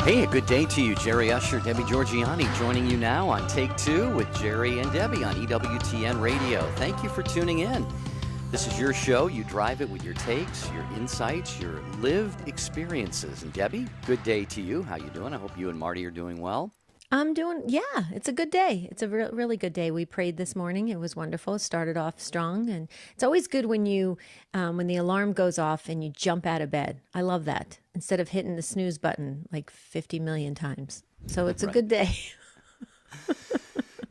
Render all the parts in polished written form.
Hey, a good day to you. Jerry Usher, Debbie Georgianni joining you now on Take Two with Jerry and Debbie on EWTN Radio. Thank you for tuning in. This is your show. You drive it with your takes, your insights, your lived experiences. And Debbie, good day to you. How you doing? I hope you and Marty are doing well. I'm doing, yeah, it's a good day. It's a really good day. We prayed this morning. It was wonderful. It started off strong. And it's always good when when the alarm goes off and you jump out of bed. I love that. Instead of hitting the snooze button like 50 million times. So it's a good day.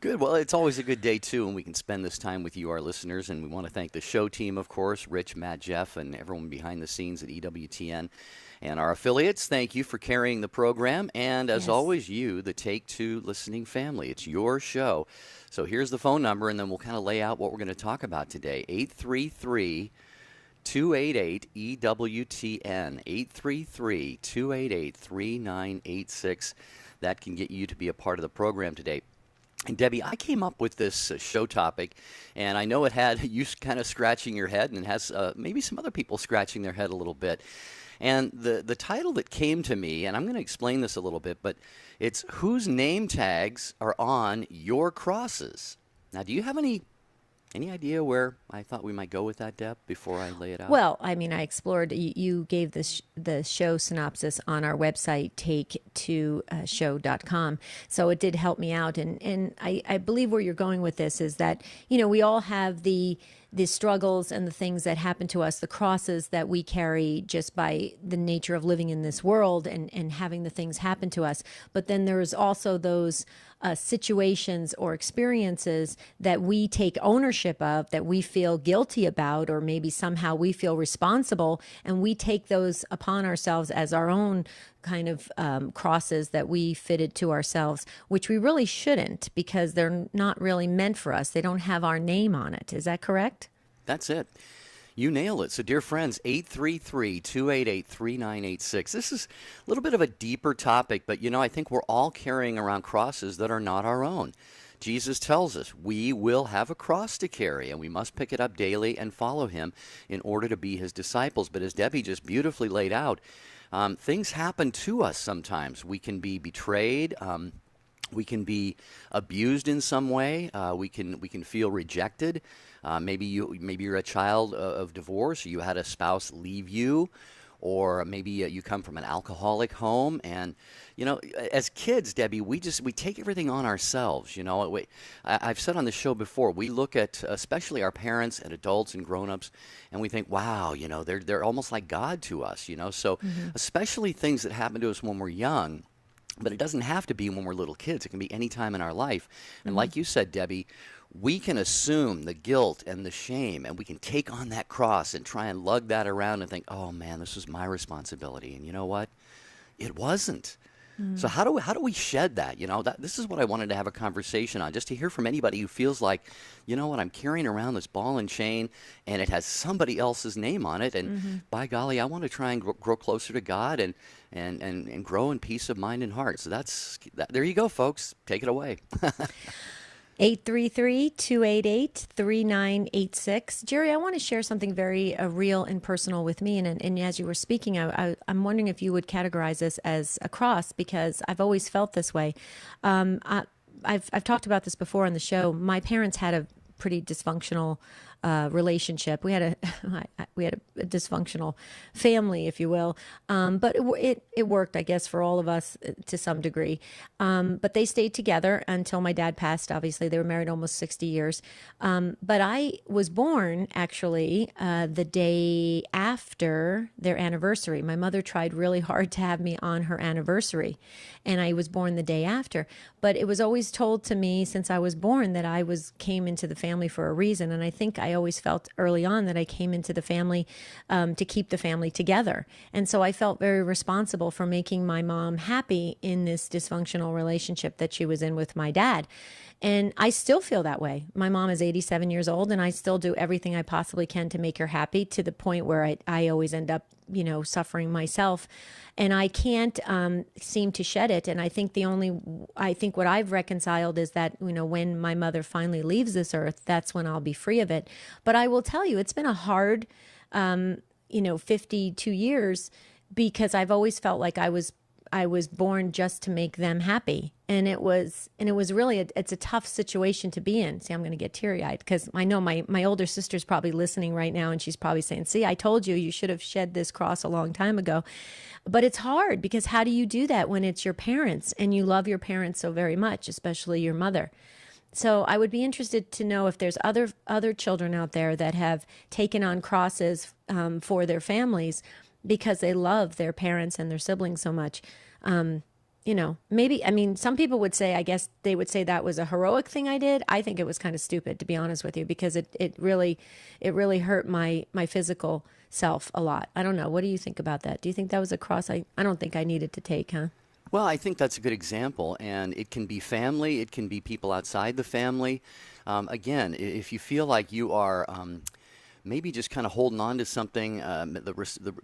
Good. Well, it's always a good day, too, and we can spend this time with you, our listeners. And we want to thank the show team, of course, Rich, Matt, Jeff, and everyone behind the scenes at EWTN. And our affiliates, thank you for carrying the program. And as always, you, the Take Two listening family. It's your show. So here's the phone number, and then we'll kind of lay out what we're going to talk about today. 833-288-EWTN. 833-288-3986. That can get you to be a part of the program today. And Debbie, I came up with this show topic, and I know it had you kind of scratching your head, and it has maybe some other people scratching their head a little bit. And the title that came to me, and I'm going to explain this a little bit, but it's whose name tags are on your crosses. Now, do you have any idea where I thought we might go with that, Deb, before I lay it out? Well, I mean, I explored, you gave the show synopsis on our website, take2show.com. So it did help me out. And I believe where you're going with this is that, we all have the struggles and the things that happen to us, the crosses that we carry just by the nature of living in this world and having the things happen to us. But then there's also those situations or experiences that we take ownership of, that we feel guilty about, or maybe somehow we feel responsible, and we take those upon ourselves as our own kind of crosses that we fitted to ourselves, which we really shouldn't, because they're not really meant for us. They don't have our name on it. Is that correct? That's it. You nailed it. So, dear friends, 833-288-3986. This is a little bit of a deeper topic, but, I think we're all carrying around crosses that are not our own. Jesus tells us we will have a cross to carry, and we must pick it up daily and follow him in order to be his disciples. But as Debbie just beautifully laid out, things happen to us sometimes. We can be betrayed. We can be abused in some way. We can feel rejected. Maybe you're a child of divorce. Or you had a spouse leave you, or maybe you come from an alcoholic home. And as kids, Debbie, we take everything on ourselves. I've said on the show before, we look at especially our parents and adults and grown-ups, and we think, wow, they're almost like God to us. So especially things that happen to us when we're young. But it doesn't have to be when we're little kids. It can be any time in our life. And like you said, Debbie, we can assume the guilt and the shame, and we can take on that cross and try and lug that around and think, oh, man, this was my responsibility. And you know what? It wasn't. So how do we shed that? This is what I wanted to have a conversation on, just to hear from anybody who feels like, you know what, I'm carrying around this ball and chain, and it has somebody else's name on it. And by golly, I want to try and grow closer to God and grow in peace of mind and heart. So there you go, folks. Take it away. 833-288-3986. Jerry, I want to share something very real and personal with me. And as you were speaking, I'm wondering if you would categorize this as a cross, because I've always felt this way. I've talked about this before on the show. My parents had a pretty dysfunctional relationship. We had a dysfunctional family, if you will. But it worked, I guess, for all of us to some degree. But they stayed together until my dad passed. Obviously, they were married almost 60 years. But I was born, actually, the day after their anniversary. My mother tried really hard to have me on her anniversary, and I was born the day after. But it was always told to me since I was born that I came into the family for a reason. And I think I always felt early on that I came into the family to keep the family together. And so I felt very responsible for making my mom happy in this dysfunctional relationship that she was in with my dad. And I still feel that way. My mom is 87 years old, and I still do everything I possibly can to make her happy, to the point where I always end up, suffering myself. And I can't seem to shed it. And I think what I've reconciled is that, when my mother finally leaves this earth, that's when I'll be free of it. But I will tell you, it's been a hard, 52 years, because I've always felt like I was I was born just to make them happy. And it was really, it's a tough situation to be in. See, I'm going to get teary-eyed because I know my older sister's probably listening right now, and she's probably saying, see, I told you, you should have shed this cross a long time ago. But it's hard because how do you do that when it's your parents and you love your parents so very much, especially your mother? So I would be interested to know if there's other children out there that have taken on crosses for their families because they love their parents and their siblings so much. Maybe, I mean, some people would say, I guess they would say that was a heroic thing I did. I think it was kind of stupid, to be honest with you, because it really hurt my physical self a lot. I don't know. What do you think about that? Do you think that was a cross I don't think I needed to take, huh? Well, I think that's a good example, and it can be family, it can be people outside the family. Again, if you feel like you are maybe just kind of holding on to something,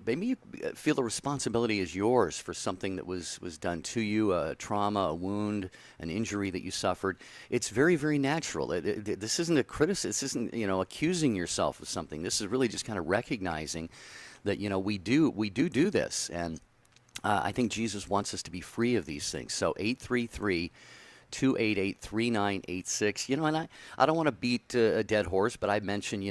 maybe you feel the responsibility is yours for something that was done to you, a trauma, a wound, an injury that you suffered. It's very, very natural. This isn't a criticism. This isn't, accusing yourself of something. This is really just kind of recognizing that, we do this, and I think Jesus wants us to be free of these things. So 833-288-3986. And I don't want to beat a dead horse, but I mentioned,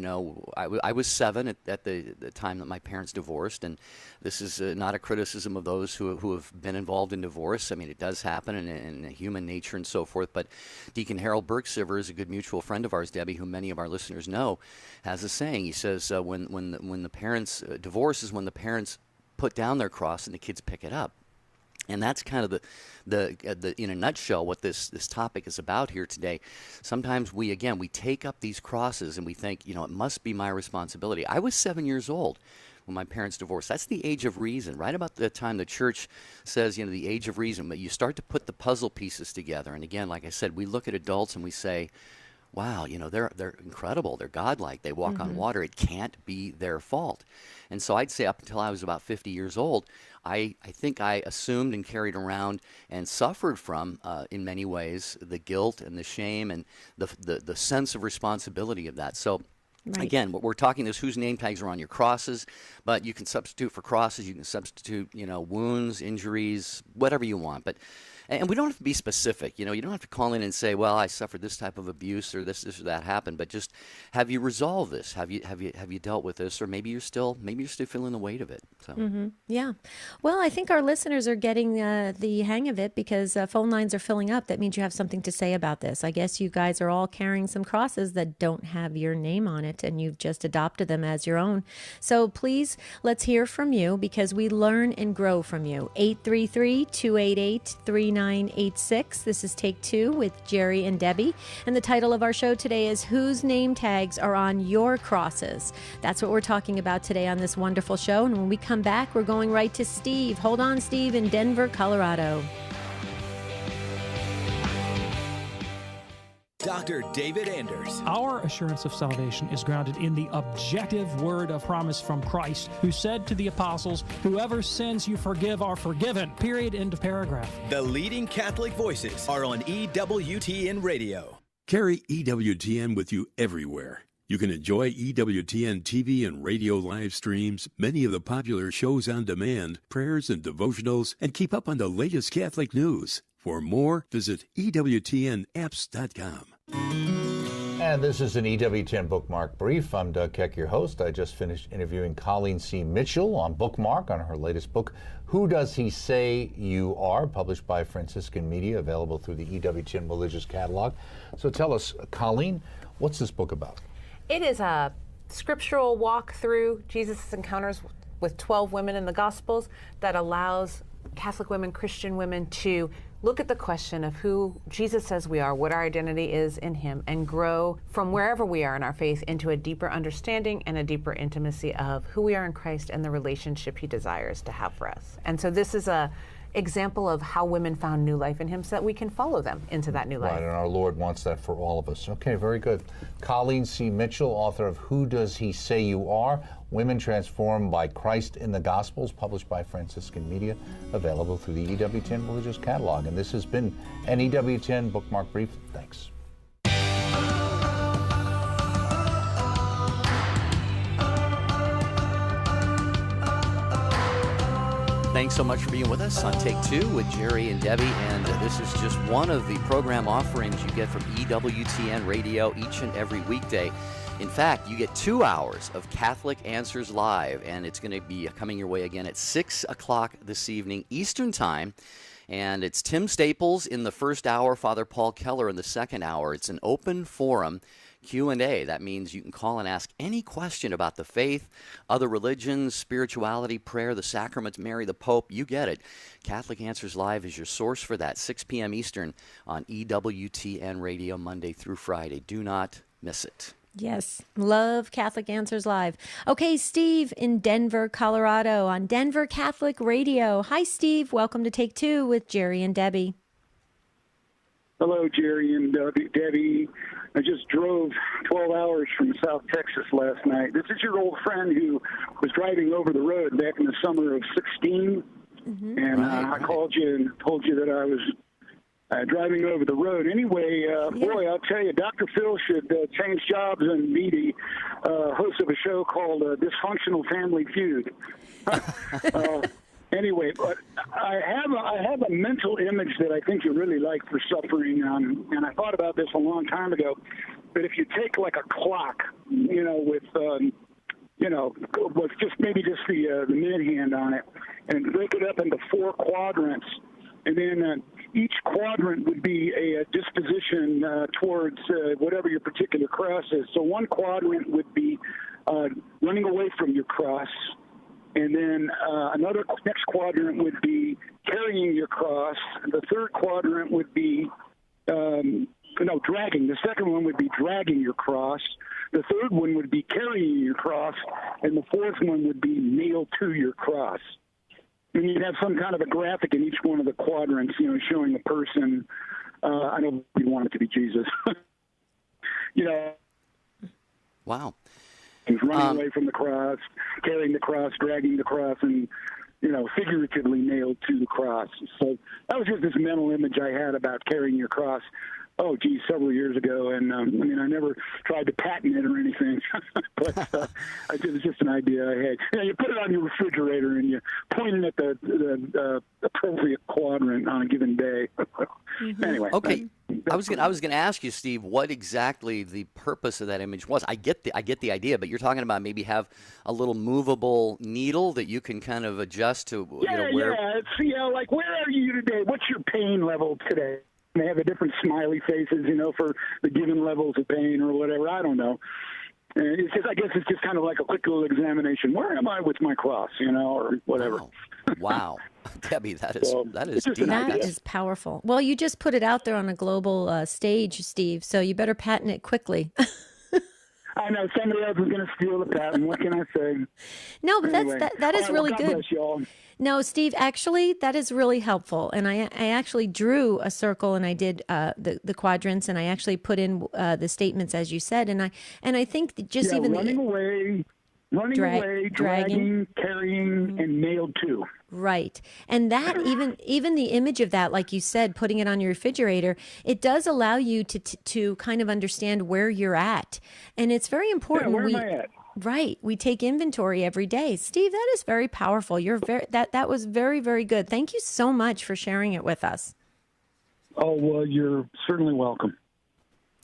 I was 7 at the time that my parents divorced, and this is not a criticism of those who have been involved in divorce. I mean, it does happen in human nature and so forth, but Deacon Harold Berksiver is a good mutual friend of ours, Debbie, who many of our listeners know, has a saying. He says when the parents divorce is when the parents put down their cross and the kids pick it up. And that's kind of the in a nutshell what this topic is about here today. Sometimes we take up these crosses and we think, it must be my responsibility. I was 7 years old when my parents divorced. That's the age of reason, right about the time the church says, the age of reason. But you start to put the puzzle pieces together. And again, like I said, we look at adults and we say, wow, they're incredible. They're godlike. They walk on water. It can't be their fault. And so I'd say up until I was about 50 years old, I think I assumed and carried around and suffered from, in many ways, the guilt and the shame and the sense of responsibility of that. So right. Again, what we're talking is whose name tags are on your crosses, but you can substitute for crosses. You can substitute, wounds, injuries, whatever you want. And we don't have to be specific. You don't have to call in and say, well, I suffered this type of abuse or this or that happened. But just have you resolved this? Have you dealt with this? Or maybe you're still feeling the weight of it. So Yeah. Well, I think our listeners are getting the hang of it because phone lines are filling up. That means you have something to say about this. I guess you guys are all carrying some crosses that don't have your name on it, and you've just adopted them as your own. So please, let's hear from you because we learn and grow from you. 833-288-3986. This is Take Two with Jerry and Debbie. And the title of our show today is Whose Name Tags Are on Your Crosses? That's what we're talking about today on this wonderful show. And when we come back, we're going right to Steve. Hold on, Steve, in Denver, Colorado. Dr. David Anders. Our assurance of salvation is grounded in the objective word of promise from Christ, who said to the apostles, whoever sins you forgive are forgiven. Period. End of paragraph. The leading Catholic voices are on EWTN Radio. Carry EWTN with you everywhere. You can enjoy EWTN TV and radio live streams, many of the popular shows on demand, prayers and devotionals, and keep up on the latest Catholic news. For more, visit EWTNapps.com. And this is an EWTN Bookmark Brief. I'm Doug Keck, your host. I just finished interviewing Colleen C. Mitchell on Bookmark on her latest book, Who Does He Say You Are?, published by Franciscan Media, available through the EWTN Religious Catalog. So tell us, Colleen, what's this book about? It is a scriptural walk through Jesus' encounters with 12 women in the Gospels that allows Catholic women, Christian women to look at the question of who Jesus says we are, what our identity is in him, and grow from wherever we are in our faith into a deeper understanding and a deeper intimacy of who we are in Christ and the relationship he desires to have for us. And so this is a example of how women found new life in him so that we can follow them into that new life. Right, and our Lord wants that for all of us. Okay, very good. Colleen C. Mitchell, author of Who Does He Say You Are? Women Transformed by Christ in the Gospels, published by Franciscan Media, available through the EWTN Religious Catalog. And this has been an EWTN Bookmark Brief. Thanks. Thanks so much for being with us on Take Two with Jerry and Debbie. And this is just one of the program offerings you get from EWTN Radio each and every weekday. In fact, you get 2 hours of Catholic Answers Live, and it's going to be coming your way again at 6 o'clock this evening Eastern Time. And it's Tim Staples in the first hour, Father Paul Keller in the second hour. It's an open forum Q&A. That means you can call and ask any question about the faith, other religions, spirituality, prayer, the sacraments, Mary, the Pope. You get it. Catholic Answers Live is your source for that. 6 p.m. Eastern on EWTN Radio, Monday through Friday. Do not miss it. Yes, love Catholic Answers Live. Okay, Steve in Denver, Colorado on Denver Catholic Radio. Hi, Steve. Welcome to Take Two with Jerry and Debbie. Hello, Jerry and Debbie. I just drove 12 hours from South Texas last night. This is your old friend who was driving over the road back in the summer of 16. Mm-hmm. And I called you and told you that I was driving over the road. Anyway, boy, I'll tell you, Dr. Phil should change jobs and be the host of a show called Dysfunctional Family Feud. Anyway, but I have a mental image that I think you really like for suffering, and I thought about this a long time ago. But if you take like a clock, with just the minute hand on it, and break it up into 4 quadrants, and then each quadrant would be a disposition towards whatever your particular cross is. So one quadrant would be running away from your cross. And then another next quadrant would be carrying your cross. The third quadrant would be, dragging. The second one would be dragging your cross. The third one would be carrying your cross. And the fourth one would be nailed to your cross. And you'd have some kind of a graphic in each one of the quadrants, showing the person. I don't really want it to be Jesus. Wow. He's running away from the cross, carrying the cross, dragging the cross, and, figuratively nailed to the cross. So that was just this mental image I had about carrying your cross. Oh, geez, several years ago. And, I never tried to patent it or anything, but it was just an idea I had. You put it on your refrigerator and you point it at the appropriate quadrant on a given day. Mm-hmm. Anyway. Okay. I was going to ask you, Steve, what exactly the purpose of that image was. I get the idea, but you're talking about maybe have a little movable needle that you can kind of adjust to where. Yeah. It's, like, where are you today? What's your pain level today? They have the different smiley faces, for the given levels of pain or whatever. I don't know. I guess it's just kind of like a quick little examination. Where am I with my cross, or whatever. Wow. Debbie, that is deep. That is powerful. Well, you just put it out there on a global stage, Steve, so you better patent it quickly. I know somebody else is going to steal the patent. What can I say? No, but anyway. that is really God good. Bless y'all. No, Steve, actually, that is really helpful. And I actually drew a circle and I did the quadrants and I actually put in the statements as you said. And I think that just even running away, dragging, carrying, and nailed to. Right. And that even the image of that, like you said, putting it on your refrigerator, it does allow you to kind of understand where you're at. And it's very important. Yeah, where am I at? Right. We take inventory every day. Steve, that is very powerful. That was very, very good. Thank you so much for sharing it with us. Oh, well, you're certainly welcome.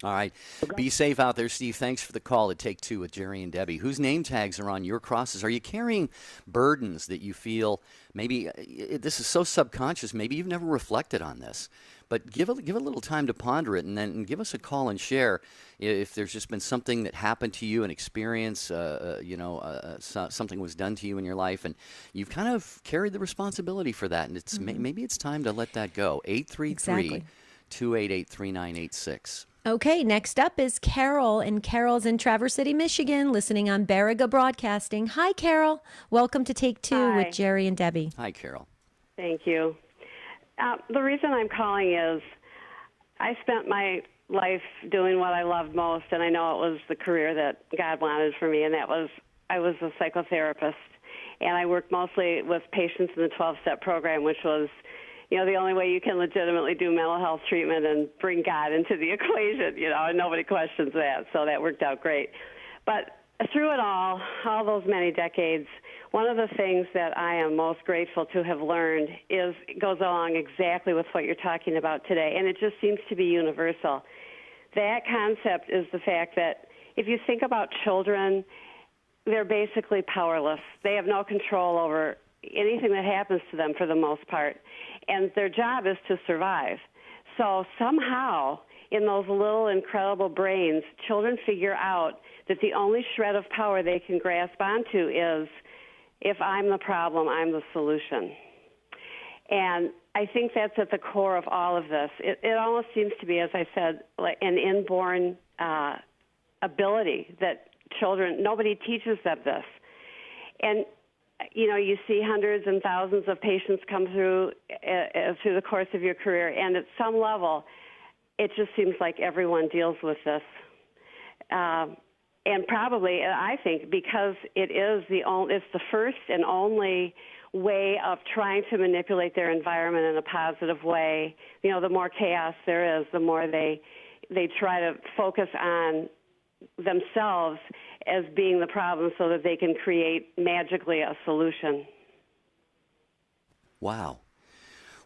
All right. Be safe out there, Steve. Thanks for the call at Take Two with Jerry and Debbie. Whose name tags are on your crosses? Are you carrying burdens that you feel maybe this is so subconscious, maybe you've never reflected on this? But give a little time to ponder it and then give us a call and share if there's just been something that happened to you, an experience, something was done to you in your life, and you've kind of carried the responsibility for that, and it's maybe it's time to let that go. 833-288-3986. Okay, next up is Carol, and Carol's in Traverse City, Michigan, listening on Baraga Broadcasting. Hi, Carol. Welcome to Take Two with Jerry and Debbie. Hi, Carol. Thank you. The reason I'm calling is I spent my life doing what I loved most, and I know it was the career that God wanted for me, and I was a psychotherapist. And I worked mostly with patients in the 12-step program, which was, the only way you can legitimately do mental health treatment and bring God into the equation, and nobody questions that. So that worked out great. But through it all those many decades, one of the things that I am most grateful to have learned goes along exactly with what you're talking about today, and it just seems to be universal. That concept is the fact that if you think about children, they're basically powerless. They have no control over anything that happens to them for the most part, and their job is to survive. So somehow, in those little incredible brains, children figure out that the only shred of power they can grasp onto is, if I'm the problem, I'm the solution. And I think that's at the core of all of this. It almost seems to be, as I said, like an inborn ability that children, nobody teaches them this. And, you see hundreds and thousands of patients come through the course of your career, and at some level, it just seems like everyone deals with this. And probably, I think, because it's the first and only way of trying to manipulate their environment in a positive way. The more chaos there is, the more they try to focus on themselves as being the problem so that they can create magically a solution. Wow.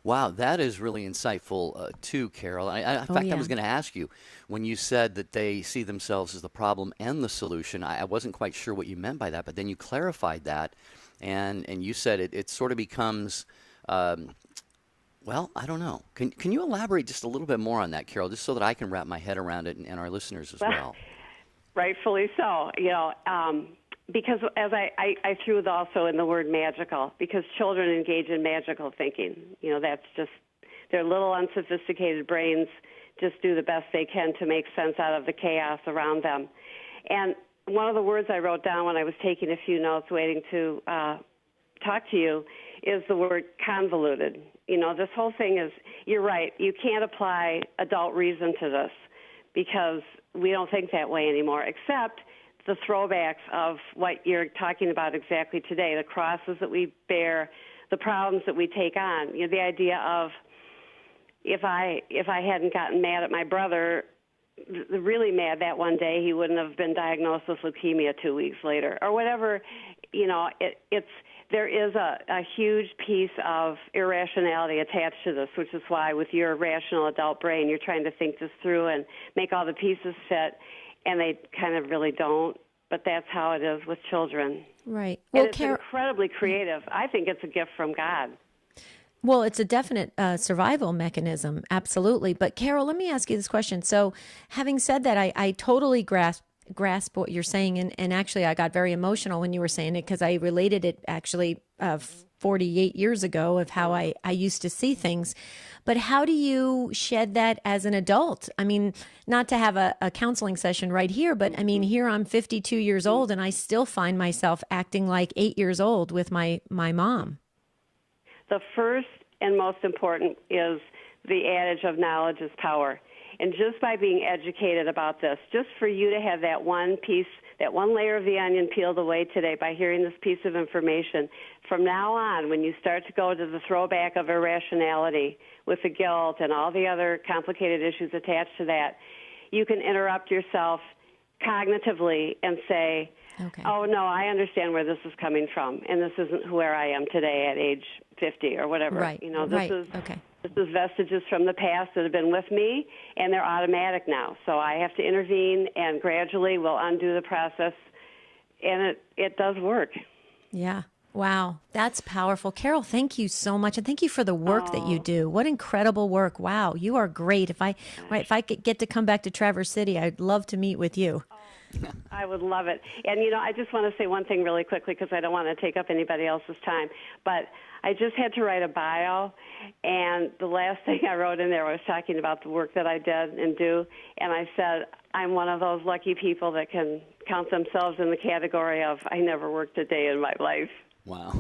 Wow, that is really insightful too, Carol. In fact, I was going to ask you, when you said that they see themselves as the problem and the solution, I wasn't quite sure what you meant by that, but then you clarified that, and you said it sort of becomes, well, I don't know. Can you elaborate just a little bit more on that, Carol, just so that I can wrap my head around it and our listeners as well? Rightfully so. Because as I threw also in the word magical, because children engage in magical thinking. That's just their little unsophisticated brains just do the best they can to make sense out of the chaos around them. And one of the words I wrote down when I was taking a few notes waiting to talk to you is the word convoluted. This whole thing is, you're right, you can't apply adult reason to this because we don't think that way anymore, except the throwbacks of what you're talking about exactly today, the crosses that we bear, the problems that we take on. The idea of if I hadn't gotten mad at my brother, really mad that one day, he wouldn't have been diagnosed with leukemia 2 weeks later, or whatever. There is a huge piece of irrationality attached to this, which is why with your rational adult brain, you're trying to think this through and make all the pieces fit. And they kind of really don't, but that's how it is with children. Right. Well, and it's incredibly creative. I think it's a gift from God. Well, it's a definite survival mechanism, absolutely. But Carol, let me ask you this question. So having said that, I totally grasp what you're saying. And actually, I got very emotional when you were saying it because I related it actually 48 years ago of how I used to see things. But how do you shed that as an adult? I mean, not to have a counseling session right here, but I mean, here I'm 52 years old and I still find myself acting like 8 years old with my mom. The first and most important is the adage of knowledge is power. And just by being educated about this, just for you to have that one piece, that one layer of the onion peeled away today by hearing this piece of information, from now on, when you start to go to the throwback of irrationality with the guilt and all the other complicated issues attached to that, you can interrupt yourself cognitively and say, okay, oh, no, I understand where this is coming from, and this isn't where I am today at age 50 or whatever. Right, This is vestiges from the past that have been with me, and they're automatic now. So I have to intervene, and gradually we'll undo the process, and it does work. Yeah. Wow. That's powerful. Carol, thank you so much, and thank you for the work that you do. What incredible work. Wow. You are great. If I could get to come back to Traverse City, I'd love to meet with you. I would love it. And, I just want to say one thing really quickly because I don't want to take up anybody else's time. But I just had to write a bio, and the last thing I wrote in there was talking about the work that I did and do. And I said, I'm one of those lucky people that can count themselves in the category of I never worked a day in my life. Wow.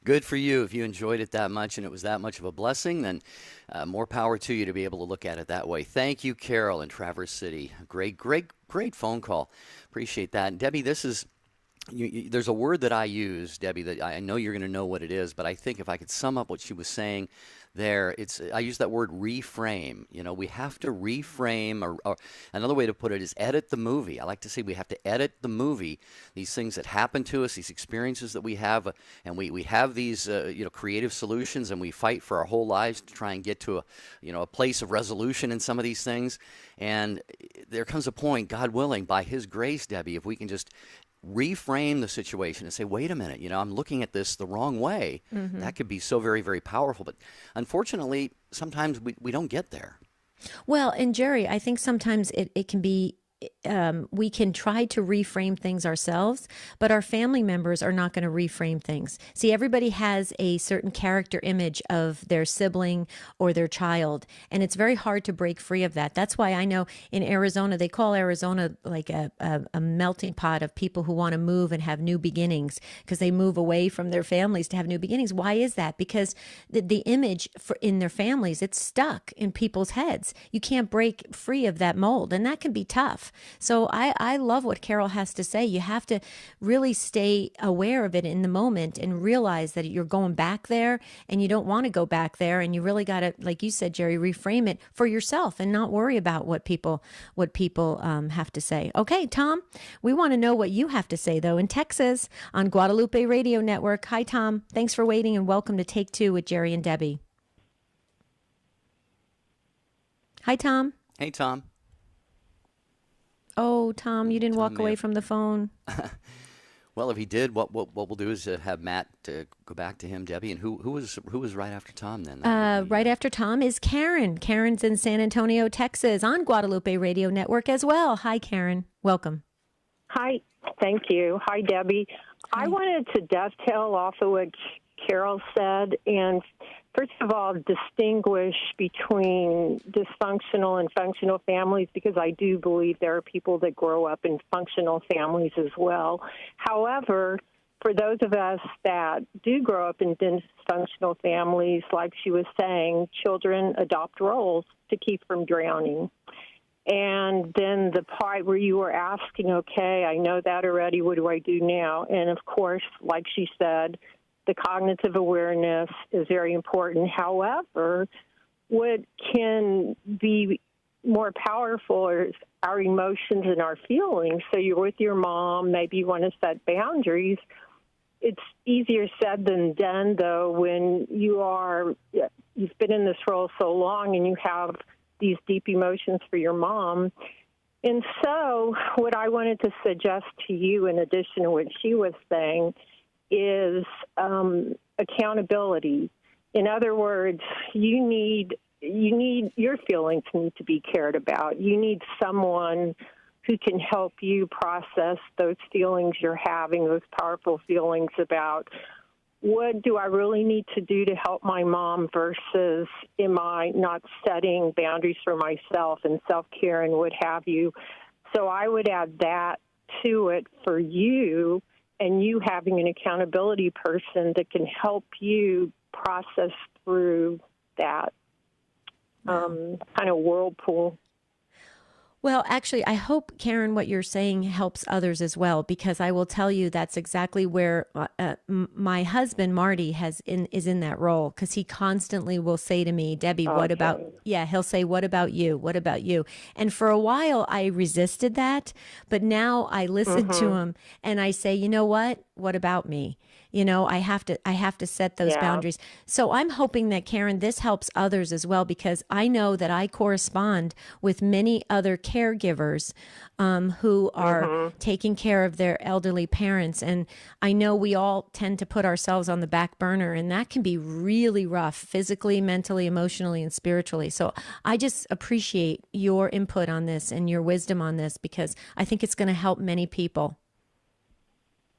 Good for you. If you enjoyed it that much and it was that much of a blessing, then more power to you to be able to look at it that way. Thank you, Carol in Traverse City. Great phone call. Appreciate that. And Debbie, this is there's a word that I use, Debbie, that I know you're going to know what it is, but I think if I could sum up what she was saying there, I use that word reframe. We have to reframe, or another way to put it is edit the movie. I like to say we have to edit the movie, these things that happen to us, these experiences that we have, and we have these creative solutions, and we fight for our whole lives to try and get to a place of resolution in some of these things. And there comes a point, God willing, by His grace, Debbie, if we can just reframe the situation and say, wait a minute, I'm looking at this the wrong way. That could be so very, very powerful. But unfortunately, sometimes we don't get there. Well, and Jerry, I think sometimes it can be, we can try to reframe things ourselves, but our family members are not going to reframe things. See, everybody has a certain character image of their sibling or their child, and it's very hard to break free of that. That's why I know in Arizona, they call Arizona like a melting pot of people who want to move and have new beginnings, because they move away from their families to have new beginnings. Why is that? Because the image in their families, it's stuck in people's heads. You can't break free of that mold, and that can be tough. So I love what Carol has to say. You have to really stay aware of it in the moment and realize that you're going back there and you don't want to go back there. And you really got to, like you said, Jerry, reframe it for yourself and not worry about what people have to say. Okay, Tom, we want to know what you have to say, though, in Texas on Guadalupe Radio Network. Hi, Tom. Thanks for waiting and welcome to Take Two with Jerry and Debbie. Hi, Tom. Hey, Tom. Oh, Tom, you didn't walk away from the phone. Well, if he did, what we'll do is have Matt go back to him, Debbie. And who was right after Tom then? Right after Tom is Karen. Karen's in San Antonio, Texas, on Guadalupe Radio Network as well. Hi, Karen. Welcome. Hi. Thank you. Hi, Debbie. Hi. I wanted to dovetail off of what Carol said, and first of all, distinguish between dysfunctional and functional families, because I do believe there are people that grow up in functional families as well. However, for those of us that do grow up in dysfunctional families, like she was saying, children adopt roles to keep from drowning. And then the part where you were asking, okay, I know that already, what do I do now? And of course, like she said, the cognitive awareness is very important. However, what can be more powerful is our emotions and our feelings. So you're with your mom, maybe you want to set boundaries. It's easier said than done, though, when you've been in this role so long and you have these deep emotions for your mom. And so what I wanted to suggest to you, in addition to what she was saying, is accountability. In other words, you need your feelings need to be cared about. You need someone who can help you process those feelings you're having, those powerful feelings about what do I really need to do to help my mom versus am I not setting boundaries for myself and self-care and what have you. So I would add that to it for you, and you having an accountability person that can help you process through that kind of whirlpool. Well, actually, I hope, Karen, what you're saying helps others as well, because I will tell you that's exactly where my husband, Marty, is in that role, because he constantly will say to me, Debbie, what about, he'll say, what about you? What about you? And for a while, I resisted that, but now I listen to him and I say, you know what? What about me? You know, I have to set those boundaries. So I'm hoping that, Karen, this helps others as well, because I know that I correspond with many other caregivers who are taking care of their elderly parents. And I know we all tend to put ourselves on the back burner, and that can be really rough physically, mentally, emotionally, and spiritually. So I just appreciate your input on this and your wisdom on this, because I think it's going to help many people.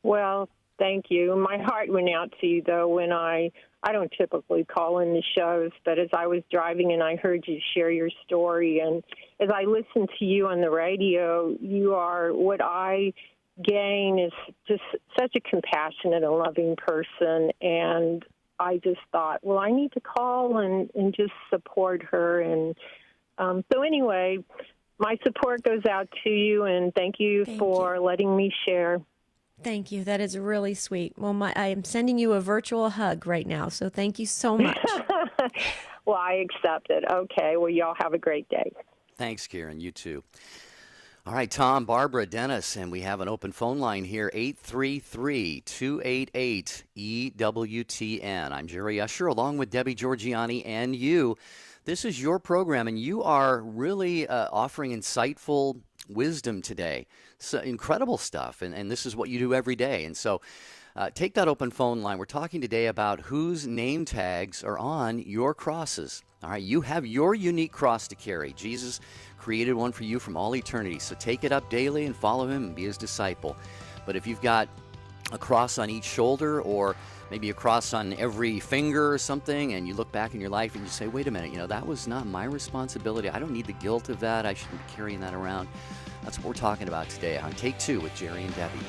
Well, thank you. My heart went out to you, though, when I don't typically call in the shows, but as I was driving and I heard you share your story, and as I listened to you on the radio, you are, what I gain is just such a compassionate and loving person, and I just thought, well, I need to call and just support her. And so anyway, my support goes out to you, and thank you for letting me share. Thank you. That is really sweet. Well, I am sending you a virtual hug right now, so thank you so much. Well, I accept it. Okay. Well, y'all have a great day. Thanks, Karen. You too. All right, Tom, Barbara, Dennis, and we have an open phone line here, 833-288-EWTN. I'm Jerry Usher, along with Debbie Georgiani and you. This is your program, and you are really offering insightful wisdom today. So incredible stuff, and this is what you do every day. And so take that open phone line. We're talking today about whose name tags are on your crosses. All right, you have your unique cross to carry. Jesus created one for you from all eternity. So take it up daily and follow him and be his disciple. But if you've got a cross on each shoulder, or maybe a cross on every finger or something, and you look back in your life and you say, wait a minute, that was not my responsibility. I don't need the guilt of that. I shouldn't be carrying that around. That's what we're talking about today on Take Two with Jerry and Debbie.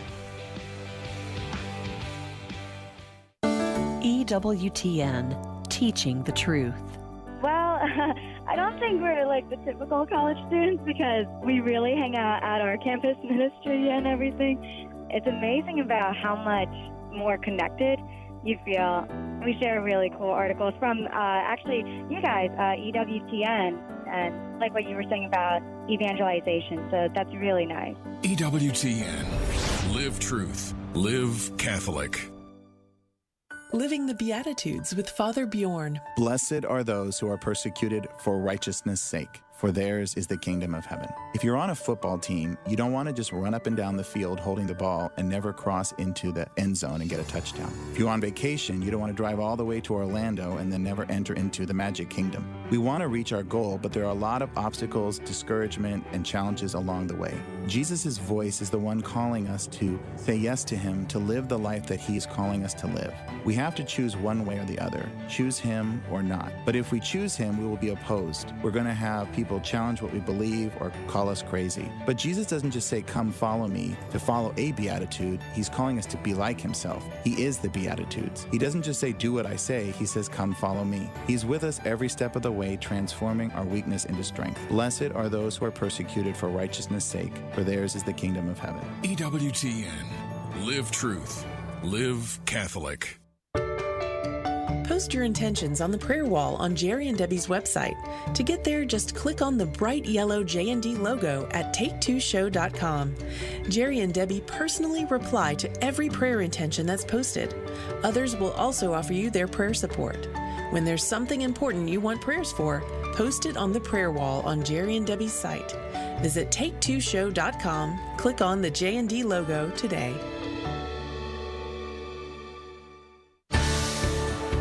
EWTN, teaching the truth. Well, I don't think we're like the typical college students because we really hang out at our campus ministry and everything. It's amazing about how much more connected you feel. We share really cool articles from actually you guys, EWTN, and like what you were saying about evangelization. So that's really nice. EWTN. Live truth. Live Catholic. Living the Beatitudes with Father Bjorn. Blessed are those who are persecuted for righteousness' sake, for theirs is the kingdom of heaven. If you're on a football team, you don't want to just run up and down the field holding the ball and never cross into the end zone and get a touchdown. If you're on vacation, you don't want to drive all the way to Orlando and then never enter into the Magic Kingdom. We want to reach our goal, but there are a lot of obstacles, discouragement, and challenges along the way. Jesus' voice is the one calling us to say yes to him, to live the life that he's calling us to live. We have to choose one way or the other, choose him or not. But if we choose him, we will be opposed. We're going to have people challenge what we believe or call us crazy. But Jesus doesn't just say, come follow me, to follow a beatitude. He's calling us to be like himself. He is the Beatitudes. He doesn't just say, do what I say. He says, come follow me. He's with us every step of the way, transforming our weakness into strength. Blessed are those who are persecuted for righteousness' sake, for theirs is the kingdom of heaven. EWTN. Live truth. Live Catholic. Post your intentions on the prayer wall on Jerry and Debbie's website. To get there, just click on the bright yellow J&D logo at take2show.com. Jerry and Debbie personally reply to every prayer intention that's posted. Others will also offer you their prayer support. When there's something important you want prayers for, post it on the prayer wall on Jerry and Debbie's site. Visit take2show.com, click on the J&D logo today.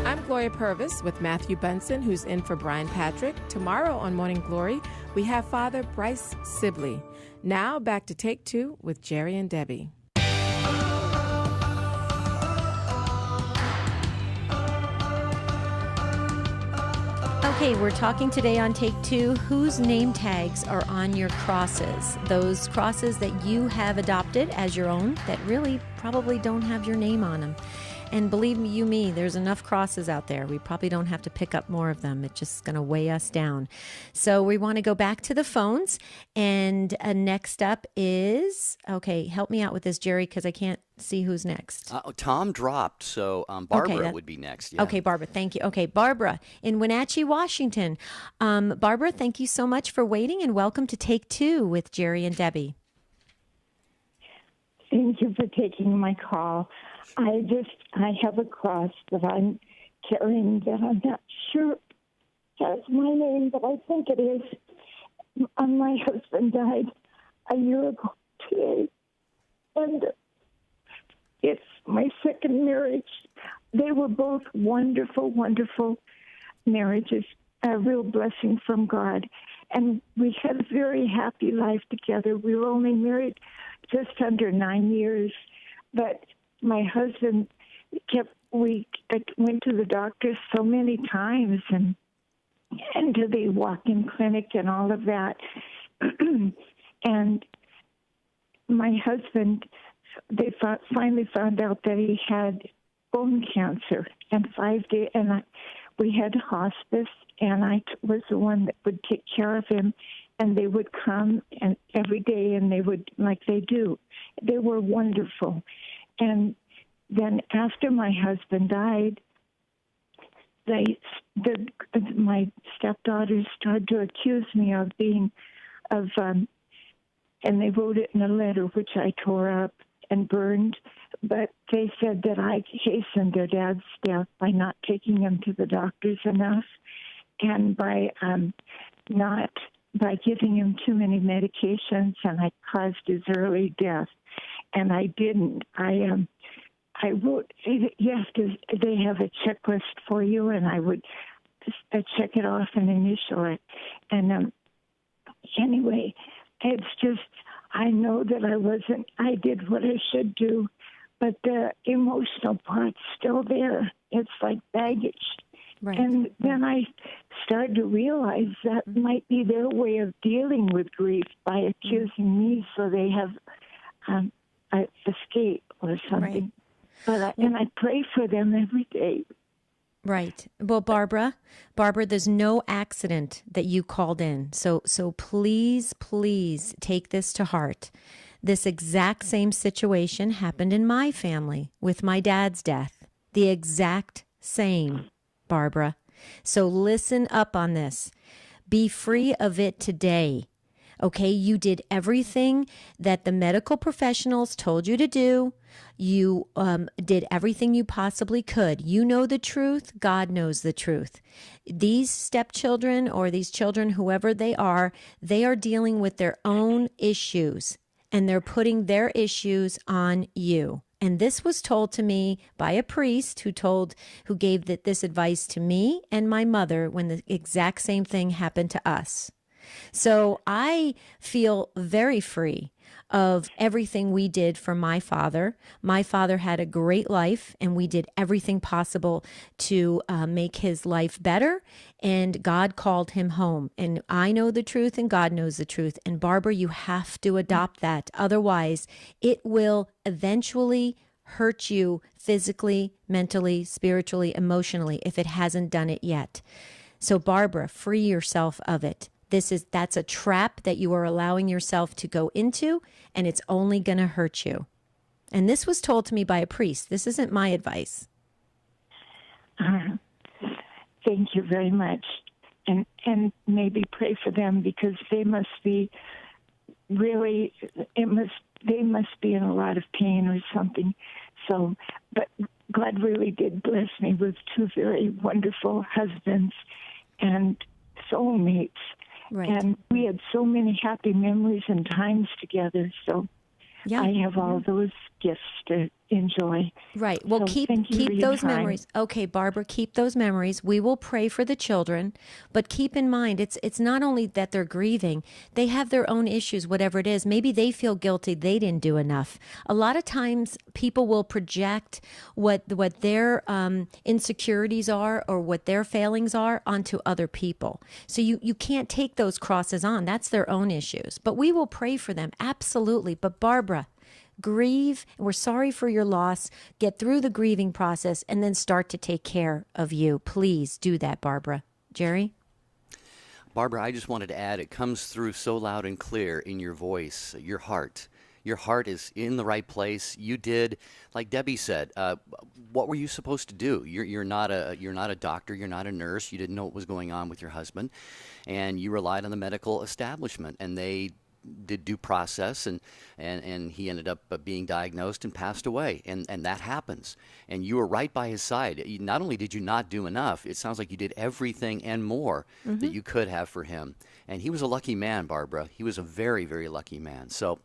I'm Gloria Purvis with Matthew Bunson, who's in for Brian Patrick. Tomorrow on Morning Glory, we have Father Bryce Sibley. Now back to Take Two with Jerry and Debbie. Okay, we're talking today on Take Two, whose name tags are on your crosses? Those crosses that you have adopted as your own that really probably don't have your name on them. And believe me, there's enough crosses out there. We probably don't have to pick up more of them. It's just going to weigh us down. So we want to go back to the phones. And next up is, okay, help me out with this, Jerry, because I can't see who's next. Tom dropped, so Barbara would be next. Yeah. Okay, Barbara, thank you. Okay, Barbara in Wenatchee, Washington. Barbara, thank you so much for waiting, and welcome to Take Two with Jerry and Debbie. Thank you for taking my call. I have a cross that I'm carrying that I'm not sure has my name, but I think it is. My husband died a year ago today, and it's my second marriage. They were both wonderful, wonderful marriages, a real blessing from God. And we had a very happy life together. We were only married just under 9 years, but my husband we went to the doctor so many times and to the walk-in clinic and all of that. And my husband, they finally found out that he had bone cancer. And 5 days, we had hospice, and I was the one that would take care of him. And they would come and every day, and they would, like they do. They were wonderful. And then after my husband died, my stepdaughters started to accuse me of and they wrote it in a letter which I tore up and burned. But they said that I hastened their dad's death by not taking him to the doctors enough, and by giving him too many medications, and I caused his early death. And I didn't. I wrote, they have a checklist for you, and I would check it off and initial it. And anyway, it's just, I know that I did what I should do, but the emotional part's still there. It's like baggage. Right. And then I started to realize that might be their way of dealing with grief by accusing me so they have an escape or something. Right. And I pray for them every day. Right. Well, Barbara, there's no accident that you called in. So please take this to heart. This exact same situation happened in my family with my dad's death. The exact same, Barbara. So listen up on this. Be free of it today. Okay, you did everything that the medical professionals told you to do. You did everything you possibly could. You know the truth. God knows the truth. These stepchildren or these children, whoever they are dealing with their own issues, and they're putting their issues on you. And this was told to me by a priest who gave this advice to me and my mother when the exact same thing happened to us. So I feel very free of everything we did for my father. My father had a great life, and we did everything possible to make his life better, and God called him home. And I know the truth, and God knows the truth. And Barbara, you have to adopt that. Otherwise, it will eventually hurt you physically, mentally, spiritually, emotionally, if it hasn't done it yet. So Barbara, free yourself of it. That's a trap that you are allowing yourself to go into, and it's only going to hurt you. And this was told to me by a priest. This isn't my advice. Thank you very much. And maybe pray for them, because they must be they must be in a lot of pain or something. So, but God really did bless me with two very wonderful husbands and soulmates. Right. And we had so many happy memories and times together. So I have all those gifts to enjoy. Right. Well, so keep those memories. Okay, Barbara, keep those memories. We will pray for the children, but keep in mind, it's not only that they're grieving, they have their own issues, whatever it is. Maybe they feel guilty they didn't do enough. A lot of times people will project what their insecurities are or what their failings are onto other people. So you can't take those crosses on. That's their own issues. But we will pray for them, absolutely. But Barbara, grieve. We're sorry for your loss. Get through the grieving process and then start to take care of you. Please do that, Barbara. Jerry? Barbara, I just wanted to add, it comes through so loud and clear in your voice, your heart. Your heart is in the right place. You did, like Debbie said, what were you supposed to do? You're not a doctor. You're not a nurse. You didn't know what was going on with your husband, and you relied on the medical establishment, and they did due process, and he ended up being diagnosed and passed away, and that happens. And you were right by his side. Not only did you not do enough, it sounds like you did everything and more that you could have for him. And he was a lucky man, Barbara. He was a very, very lucky man. So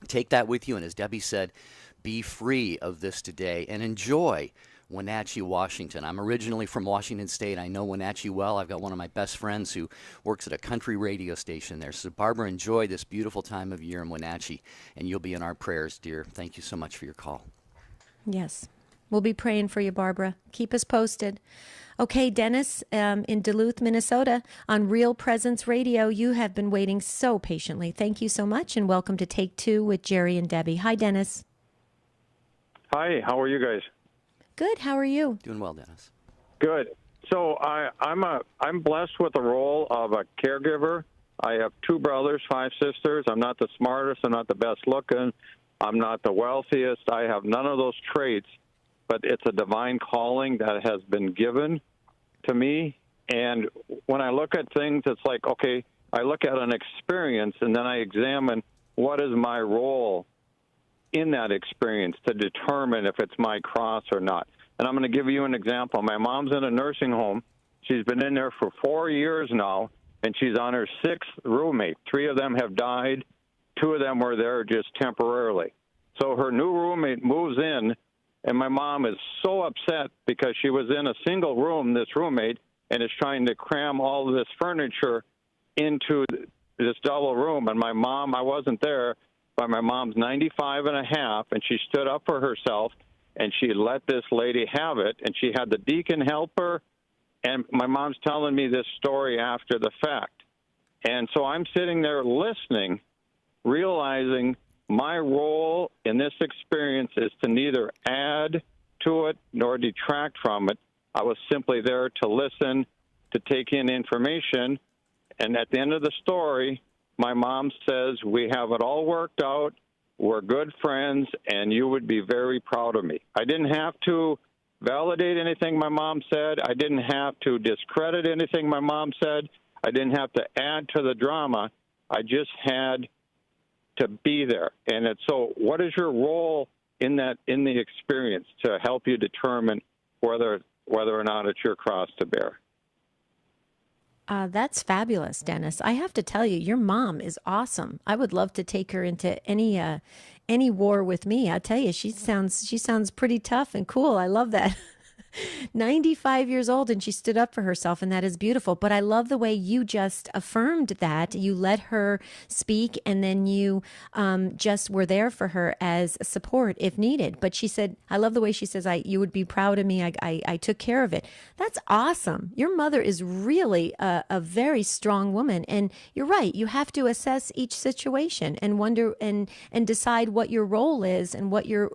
take that with you, and as Debbie said, be free of this today and enjoy Wenatchee, Washington. I'm originally from Washington State. I know Wenatchee well. I've got one of my best friends who works at a country radio station there. So, Barbara, enjoy this beautiful time of year in Wenatchee, and you'll be in our prayers, dear. Thank you so much for your call. Yes. We'll be praying for you, Barbara. Keep us posted. Okay, Dennis, in Duluth, Minnesota, on Real Presence Radio, you have been waiting so patiently. Thank you so much, and welcome to Take Two with Jerry and Debbie. Hi, Dennis. Hi, how are you guys? Good. How are you? Doing well, Dennis. Good. So I'm blessed with the role of a caregiver. I have 2 brothers, 5 sisters. I'm not the smartest. I'm not the best looking. I'm not the wealthiest. I have none of those traits, but it's a divine calling that has been given to me. And when I look at things, it's like, okay, I look at an experience and then I examine what is my role in that experience to determine if it's my cross or not. And I'm going to give you an example. My mom's in a nursing home. She's been in there for 4 years now, and she's on her 6th roommate. 3 of them have died. 2 of them were there just temporarily. So her new roommate moves in, and my mom is so upset because she was in a single room, this roommate, and is trying to cram all of this furniture into this double room. And my mom, I wasn't there, but my mom's 95 and a half, and she stood up for herself, and she let this lady have it, and she had the deacon help her. And my mom's telling me this story after the fact. And so I'm sitting there listening, realizing my role in this experience is to neither add to it nor detract from it. I was simply there to listen, to take in information. And at the end of the story, my mom says, we have it all worked out. We're good friends, and you would be very proud of me. I didn't have to validate anything my mom said. I didn't have to discredit anything my mom said. I didn't have to add to the drama. I just had to be there. And it's, so what is your role in that, in the experience, to help you determine whether or not it's your cross to bear? That's fabulous, Dennis. I have to tell you, your mom is awesome. I would love to take her into any war with me. I tell you, she sounds pretty tough and cool. I love that. 95 years old, and she stood up for herself, and that is beautiful. But I love the way you just affirmed that. You let her speak, and then you just were there for her as support if needed. But she said, I love the way she says, you would be proud of me. I took care of it. That's awesome. Your mother is really a very strong woman. And you're right. You have to assess each situation and wonder and decide what your role is and what you're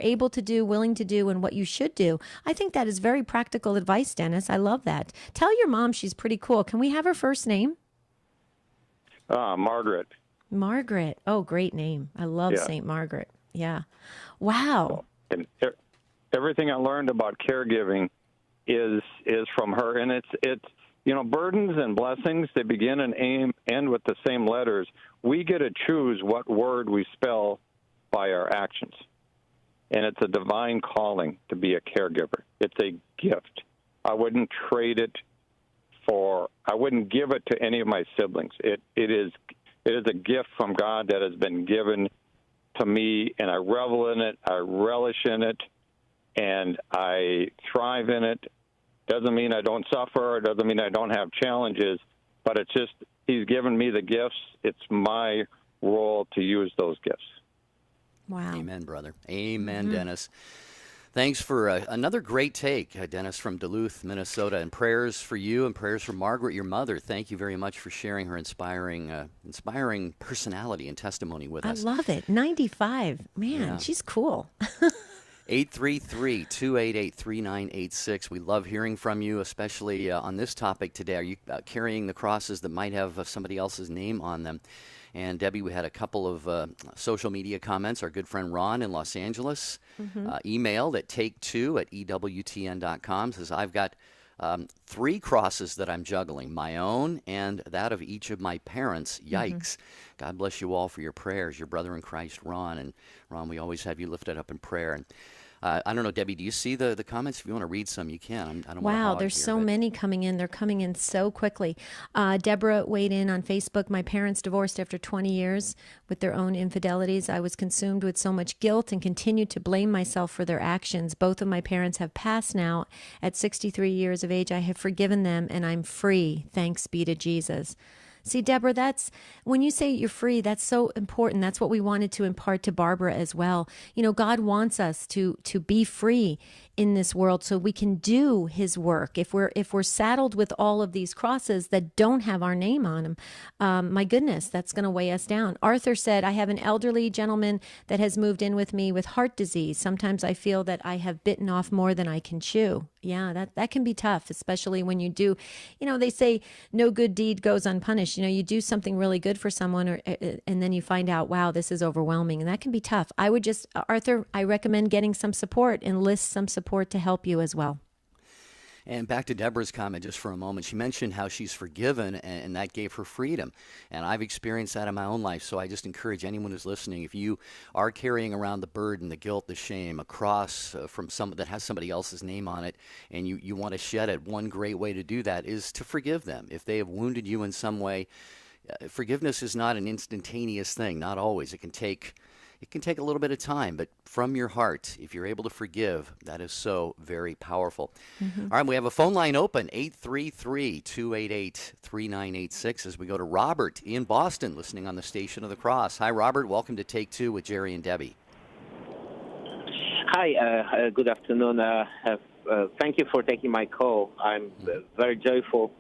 able to do, willing to do, and what you should do. I think that is very practical advice, Dennis. I love that. Tell your mom she's pretty cool. Can we have her first name? Margaret. Margaret. Oh, great name. I love St. Margaret. Yeah. Wow. And everything I learned about caregiving is from her. And it's burdens and blessings, they begin and end with the same letters. We get to choose what word we spell by our actions. And it's a divine calling to be a caregiver. It's a gift. I wouldn't trade it I wouldn't give it to any of my siblings. It is a gift from God that has been given to me, and I revel in it, I relish in it, and I thrive in it. Doesn't mean I don't suffer, it doesn't mean I don't have challenges, but it's just, He's given me the gifts. It's my role to use those gifts. Wow. Amen, brother. Amen, Dennis. Thanks for another great take, Dennis, from Duluth, Minnesota. And prayers for you and prayers for Margaret, your mother. Thank you very much for sharing her inspiring personality and testimony with us. I love it. 95. Man, she's cool. 833-288-3986. We love hearing from you, especially on this topic today. Are you carrying the crosses that might have somebody else's name on them? And Debbie, we had a couple of social media comments. Our good friend Ron in Los Angeles emailed at take2@EWTN.com. Says, I've got 3 crosses that I'm juggling, my own and that of each of my parents. Yikes. God bless you all for your prayers. Your brother in Christ, Ron. And Ron, we always have you lifted up in prayer. And I don't know, Debbie, do you see the comments? If you want to read some, you can. I don't want to hog there's here, so many coming in. They're coming in so quickly. Deborah weighed in on Facebook. My parents divorced after 20 years with their own infidelities. I was consumed with so much guilt and continued to blame myself for their actions. Both of my parents have passed now. At 63 years of age, I have forgiven them, and I'm free. Thanks be to Jesus. See, Deborah, that's when you say you're free, that's so important. That's what we wanted to impart to Barbara as well. God wants us to be free in this world so we can do his work. If we're saddled with all of these crosses that don't have our name on them, my goodness, that's going to weigh us down. Arthur said, I have an elderly gentleman that has moved in with me with heart disease. Sometimes I feel that I have bitten off more than I can chew. Yeah, that can be tough, especially when you do, they say no good deed goes unpunished. You do something really good for someone and then you find out, wow, this is overwhelming, and that can be tough. Arthur, I recommend getting some support, enlist some support to help you as well. And back to Deborah's comment just for a moment. She mentioned how she's forgiven, and that gave her freedom. And I've experienced that in my own life. So I just encourage anyone who's listening, if you are carrying around the burden, the guilt, the shame, a cross from someone that has somebody else's name on it, and you want to shed it, one great way to do that is to forgive them. If they have wounded you in some way, forgiveness is not an instantaneous thing. Not always. It can take a little bit of time, but from your heart, if you're able to forgive, that is so very powerful. Mm-hmm. All right, we have a phone line open, 833-288-3986, as we go to Robert in Boston, listening on the Station of the Cross. Hi, Robert. Welcome to Take Two with Jerry and Debbie. Hi, good afternoon. Thank you for taking my call. I'm very joyful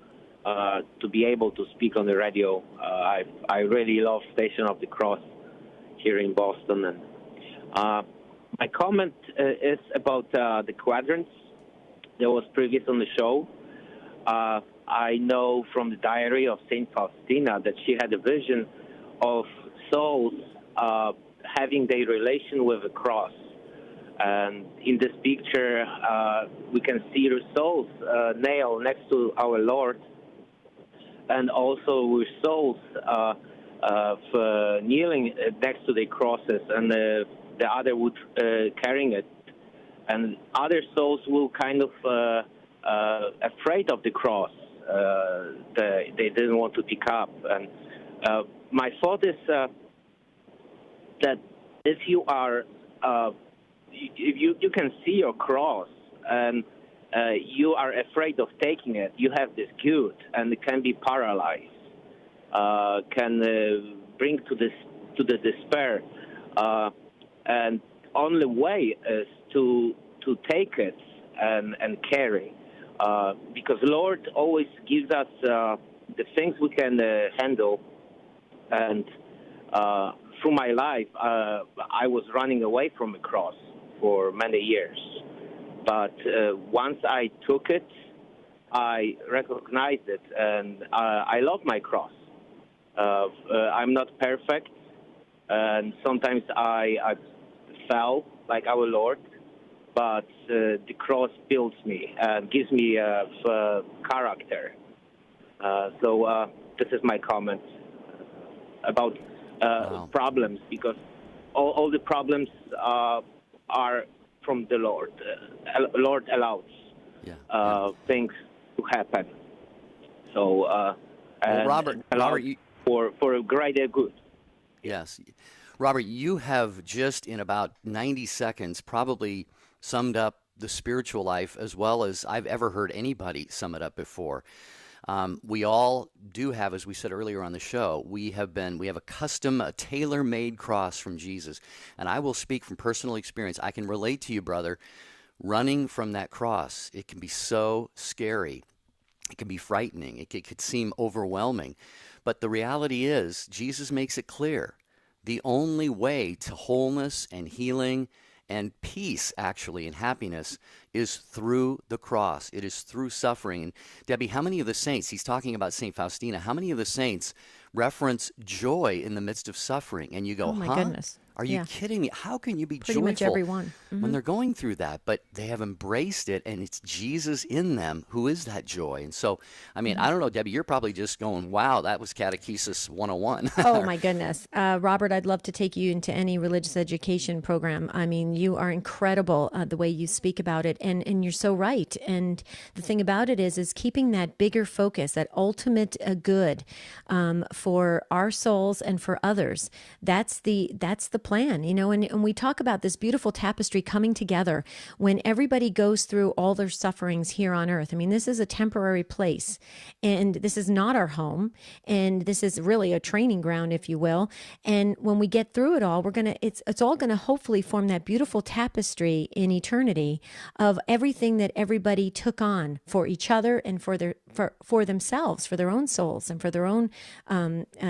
to be able to speak on the radio. I really love Station of the Cross here in Boston. And my comment is about the quadrants that was previous on the show. I know from the diary of St. Faustina that she had a vision of souls having their relation with a cross. And in this picture, we can see the souls nailed next to our Lord, and also with souls kneeling next to the crosses, and the other would carrying it, and other souls will kind of afraid of the cross. They didn't want to pick up. And my thought is that if you are, if you can see your cross and you are afraid of taking it, you have this guilt, and it can be paralyzed. Can bring to the despair, and only way is to take it and carry, because Lord always gives us the things we can handle. And through my life, I was running away from the cross for many years, but once I took it, I recognized it, and I love my cross. I'm not perfect, and sometimes I fell like our Lord, but the cross builds me and gives me character. So this is my comment about problems, because all the problems are from the Lord. Lord allows things to happen. So Robert, for a greater good. Yes. Robert, you have just in about 90 seconds probably summed up the spiritual life as well as I've ever heard anybody sum it up before. We all do have, as we said earlier on the show, we have a custom, a tailor-made cross from Jesus. And I will speak from personal experience. I can relate to you, brother, running from that cross. It can be so scary. It can be frightening. It could seem overwhelming. But the reality is, Jesus makes it clear, the only way to wholeness and healing and peace, actually, and happiness is through the cross. It is through suffering. And Debbie, how many of the saints, he's talking about St. Faustina, how many of the saints reference joy in the midst of suffering? And you go, oh my goodness. Are you kidding me? How can you be Pretty joyful much everyone. when they're going through that? But they have embraced it, and it's Jesus in them who is that joy. And so, I mean, I don't know, Debbie, you're probably just going, wow, that was Catechesis 101. Oh, my goodness. Robert, I'd love to take you into any religious education program. I mean, you are incredible the way you speak about it, and you're so right. And the thing about it is keeping that bigger focus, that ultimate good for our souls and for others. That's the plan, and we talk about this beautiful tapestry coming together when everybody goes through all their sufferings here on earth. I mean, this is a temporary place, and this is not our home, and this is really a training ground, if you will. And when we get through it all, it's all gonna hopefully form that beautiful tapestry in eternity of everything that everybody took on for each other and for themselves, for their own souls, and for their own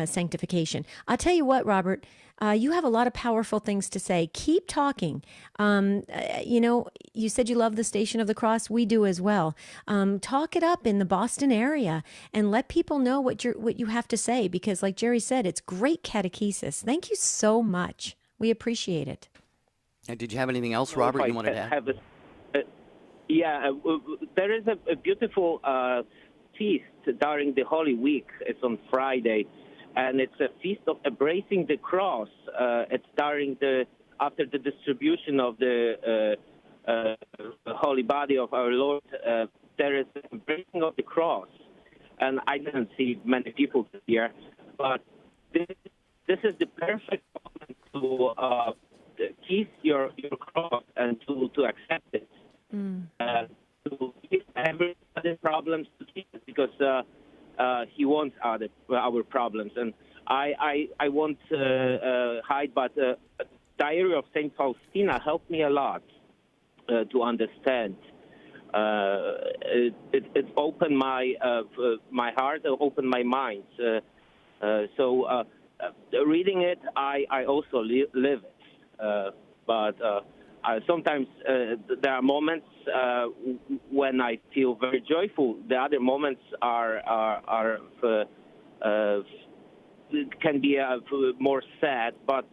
sanctification. I'll tell you what, Robert, you have a lot of powerful things to say. Keep talking. You said you love the Station of the Cross. We do as well. Talk it up in the Boston area and let people know what you have to say, because like Jerry said, it's great catechesis. Thank you so much. We appreciate it. Did you have anything else, Robert, you wanted to add? There is a beautiful feast during the Holy Week. It's on Friday, and it's a feast of embracing the cross. It's after the distribution of the holy body of our Lord. There is the embracing of the cross, and I didn't see many people here, but this is the perfect moment to kiss your cross and to accept it. To give every other problems to Jesus, because he wants our problems. And I won't hide, but Diary of Saint Faustina helped me a lot to understand. It opened my heart, opened my mind. So reading it, I also live it. But sometimes there are moments when I feel very joyful. The other moments can be more sad. But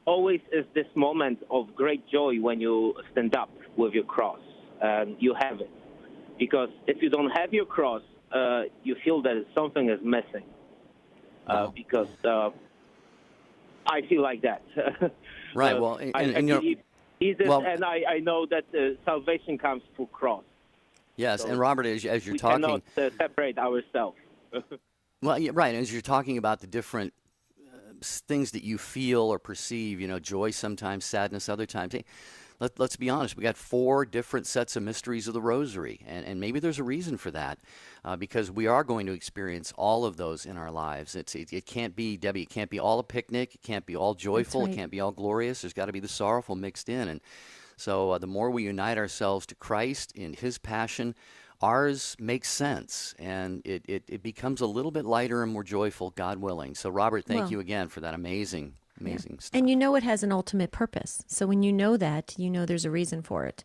always is this moment of great joy when you stand up with your cross and you have it. Because if you don't have your cross, you feel that something is missing. Because I feel like that. Right. Well, I believe Jesus, and I know that salvation comes through cross. Yes, So and Robert, as you're we talking, cannot separate ourselves. well, yeah, right. As you're talking about the different things that you feel or perceive, joy sometimes, sadness other times. Hey, let's be honest. We got 4 different sets of mysteries of the Rosary, and maybe there's a reason for that, because we are going to experience all of those in our lives. It can't be, Debbie. It can't be all a picnic. It can't be all joyful. That's right. It can't be all glorious. There's got to be the sorrowful mixed in, and so the more we unite ourselves to Christ in His passion, ours makes sense, and it becomes a little bit lighter and more joyful, God willing. So, Robert, thank you again for that amazing stuff. And it has an ultimate purpose. So when you know that, there's a reason for it.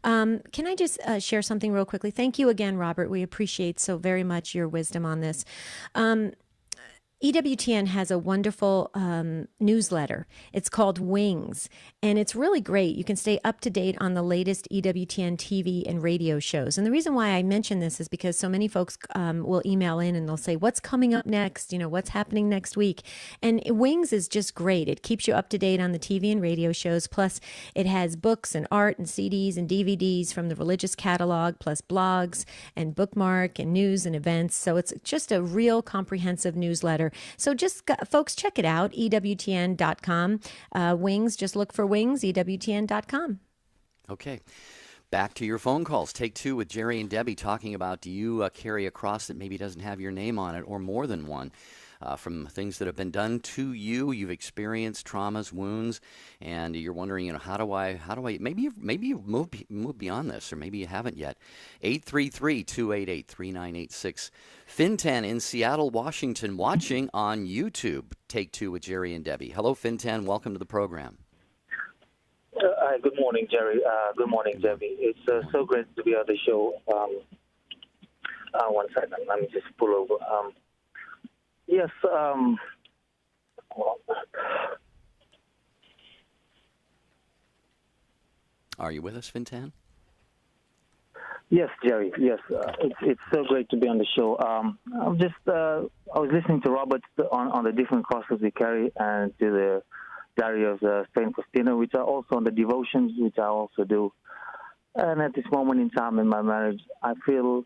Can I just share something real quickly? Thank you again, Robert. We appreciate so very much your wisdom on this. EWTN has a wonderful newsletter. It's called Wings, and it's really great. You can stay up to date on the latest EWTN TV and radio shows. And the reason why I mention this is because so many folks will email in and they'll say, what's coming up next? What's happening next week? And Wings is just great. It keeps you up to date on the TV and radio shows. Plus, it has books and art and CDs and DVDs from the religious catalog, plus blogs and bookmark and news and events. So it's just a real comprehensive newsletter. So folks, check it out, EWTN.com. Wings, just look for Wings, EWTN.com. Okay. Back to your phone calls. Take 2 with Jerry and Debbie talking about, do you carry a cross that maybe doesn't have your name on it, or more than one? From things that have been done to you, you've experienced traumas, wounds, and you're wondering, how do I? Maybe you've moved beyond this, or maybe you haven't yet. 833-288-3986. Fintan in Seattle, Washington, watching on YouTube. Take 2 with Jerry and Debbie. Hello, Fintan. Welcome to the program. Good morning, Jerry. Good morning, Debbie. It's so great to be on the show. 1 second. Let me just pull over. Yes. Are you with us, Fintan? Yes, Jerry. Yes, it's so great to be on the show. I was listening to Robert on the different crosses we carry, and to the Diary of Saint Faustina, which are also on the devotions, which I also do. And at this moment in time in my marriage, I feel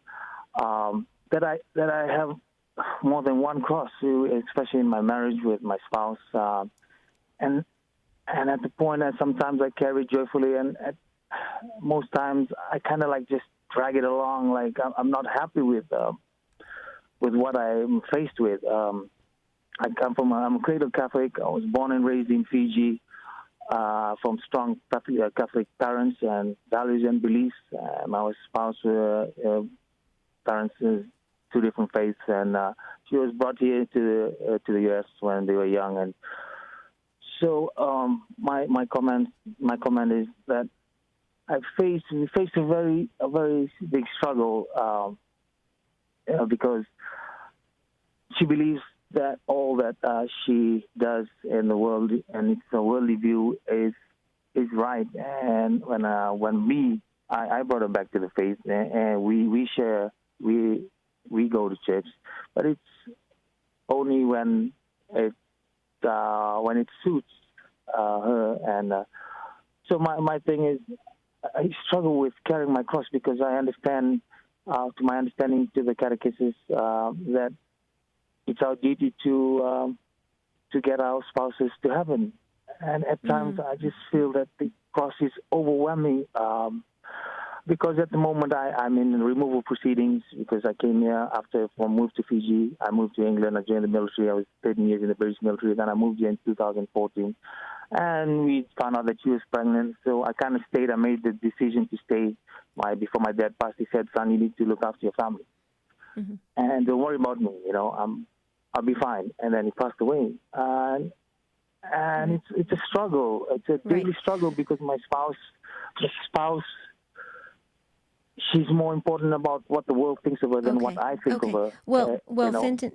that I have more than one cross, especially in my marriage with my spouse. and at the point that sometimes I carry joyfully, and most times I kind of like just drag it along. Like I'm not happy with what I'm faced with. I'm a cradle Catholic. I was born and raised in Fiji, from strong Catholic parents and values and beliefs. My spouse parents is two different faiths, and she was brought here to the U.S. when they were young. And so my comment is that we faced a very big struggle, because she believes that all that she does in the world and it's a worldly view is right. And when I brought her back to the faith, and we go to church, but it's only when it suits her. And so my thing is, I struggle with carrying my cross because I understand, to my understanding to the catechesis, that it's our duty to get our spouses to heaven. And at times I just feel that the cross is overwhelming, because at the moment I'm in removal proceedings because I came here after moved to Fiji. I moved to England. I joined the military. I was 13 years in the British military. Then I moved here in 2014. And we found out that she was pregnant. So I kind of stayed. I made the decision to stay. Before my dad passed, he said, "Son, you need to look after your family. Mm-hmm. And don't worry about me. I'll be fine." And then he passed away. And it's a struggle. It's a daily struggle because my spouse, she's more important about what the world thinks of her than what I think of her. Well, Fintan,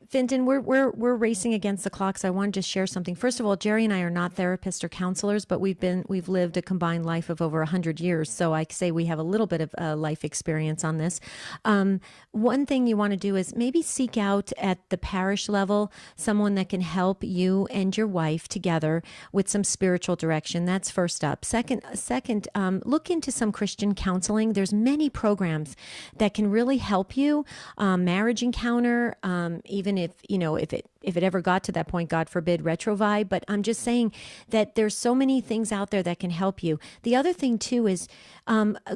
Fintan, we're racing against the clock, so I wanted to share something. First of all, Jerry and I are not therapists or counselors, but we've lived a combined life of over 100 years, so I say we have a little bit of life experience on this. One thing you want to do is maybe seek out at the parish level someone that can help you and your wife together with some spiritual direction. That's first up. Second, look into some Christian counseling. There's many programs that can really help you. Marriage Encounter, even if it ever got to that point, God forbid, Retrovibe. But I'm just saying that there's so many things out there that can help you. The other thing too is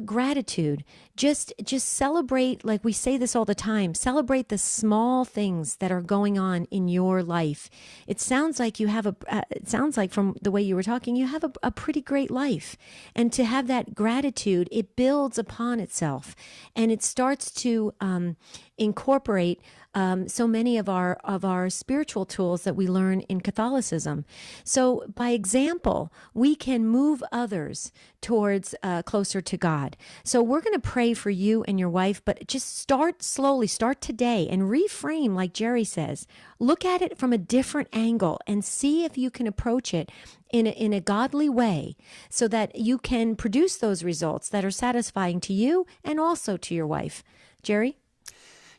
gratitude. Just celebrate, like we say this all the time, celebrate the small things that are going on in your life. It sounds like from the way you were talking, you have a pretty great life. And to have that gratitude, it builds upon itself and it starts to incorporate so many of our spiritual tools that we learn in Catholicism. So by example, we can move others towards closer to God. So we're going to pray for you and your wife, but just start slowly, start today and reframe, like Jerry says. Look at it from a different angle and see if you can approach it in a godly way so that you can produce those results that are satisfying to you and also to your wife. Jerry?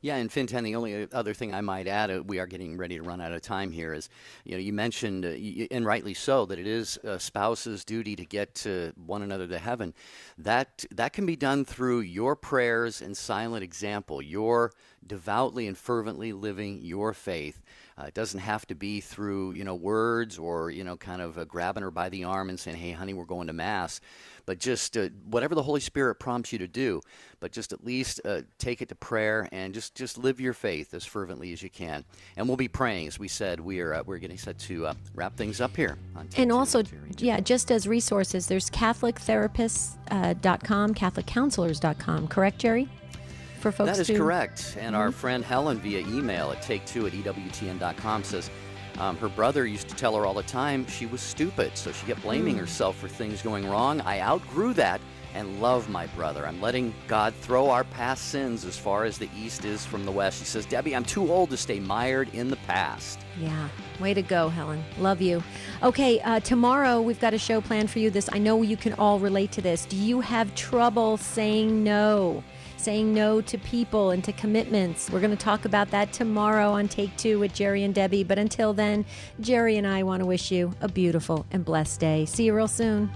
Yeah, and Fintan, the only other thing I might add, we are getting ready to run out of time here, is you mentioned, and rightly so, that it is a spouse's duty to get to one another to heaven. That can be done through your prayers and silent example, your devoutly and fervently living your faith. It doesn't have to be through, words or, kind of grabbing her by the arm and saying, "Hey, honey, we're going to Mass." But just whatever the Holy Spirit prompts you to do, but just at least take it to prayer and just live your faith as fervently as you can. And we'll be praying, as we said. We're getting set to wrap things up here. And also, just as resources, there's CatholicTherapists.com, CatholicCounselors.com. Correct, Jerry? For folks that is correct. And our friend Helen via email at take2@EWTN.com says her brother used to tell her all the time she was stupid, so she kept blaming herself for things going wrong. I outgrew that and love my brother. I'm letting God throw our past sins as far as the east is from the west. She says, "Debbie, I'm too old to stay mired in the past." Yeah. Way to go, Helen. Love you. Okay, tomorrow we've got a show planned for you. I know you can all relate to this. Do you have trouble saying no? Saying no to people and to commitments. We're going to talk about that tomorrow on Take Two with Jerry and Debbie. But until then, Jerry and I want to wish you a beautiful and blessed day. See you real soon.